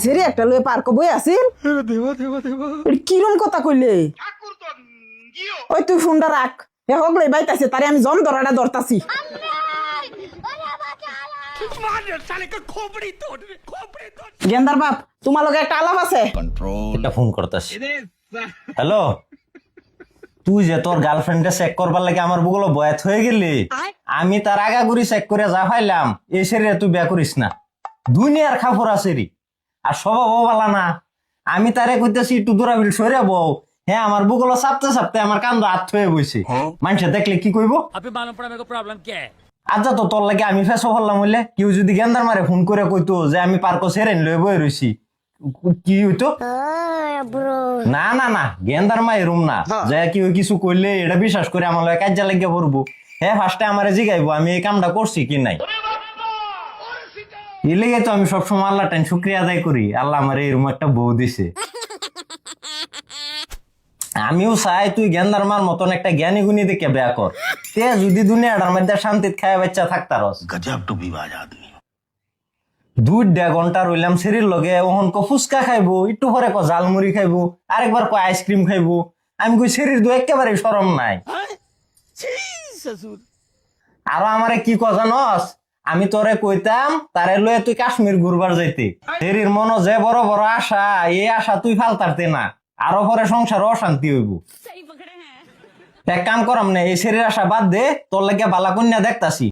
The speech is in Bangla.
সেরে একটা লয়ে পার্ক বই আছিল কিরম কথা কইলে ওই তুই ফোনটা রাখ হে হগলে বাইতাছে তারে আমি জম ধরাটা ধরতাছি গেন্দার বাপ তোমার লগে একটা আলাপ আছে এটা ফোন করতেছি। হ্যালো, তুই যে তোর গার্লফ্রেন্ডে চেক করবার লাগে আমার বুগুলো বয়াত হয়ে গেলি, আমি তার আগাগুড়ি চেক করে যা পাইলাম এই সেরিয়া তুই বিয়া করিস না। দুনিয়ার খাফর আছে রে, আর স্বভাবও ভালো না। আমি তারে কইতেছি একটু দূরাবিল সরে বউ, হ্যাঁ আমার বুগুলো চাপতে চাপতে আমার কান্দ আত হয়ে বইছে। মানুষে দেখলে কি কইব? আচ্ছা তো তোর লাগে আমি ফেসো হল্লাম হইলে কেউ যদি গেন্দার মারে ফোন করে কইতো যে আমি পার্ক সেরেন লয়ে বই রইছি, কি হইতো? না না না, গেন্দার মাই রুম না যে কেউ কিছু কইলে এটা বিশ্বাস করে আমার লগে কাজে লাগিয়ে পড়বো। হ্যাঁ ফার্স্টে আমারে জিগাইবো আমি এই কামটা করছি কি নাই। এই লেগে তো আমি সবসময় আল্লাহ টাইম শুক্রিয়া আদায় করি, আল্লাহ আমার এরকম একটা বউ দিছে। আমিও চাই তুই গেন্দার মার মতন একটা জ্ঞানী গুণী দেখে বিয়া কর, তে যদি দুনিয়াটার মধ্যে শান্তিত খায় বাচ্চা থাকতারস। गजब टू विवाद आदमी। 2 ঘন্টা রইলাম শরীর লগে, ওহন ক ফুচকা খাইবো, একটু পরে ক জালমুড়ি খাইবো, আরেকবার ক আইসক্রিম খাইবো। আমি কই শরীর দু একেবারে শরম নাই। আরো আমারে কি কথা নস, আমি তোরে কইতাম তারে লয়ে তুই কাশ্মীর ঘুরবার যাইতে। শরীর মনো যে বড় বড় আশা, এই আশা তুই ফালতারতে না, আরো পরে সংসার অশান্তি হইব। এক কাম করাম না, এই শরীর আশা বাদ দে, তোর লাগে বালা কন্যা দেখতাছি।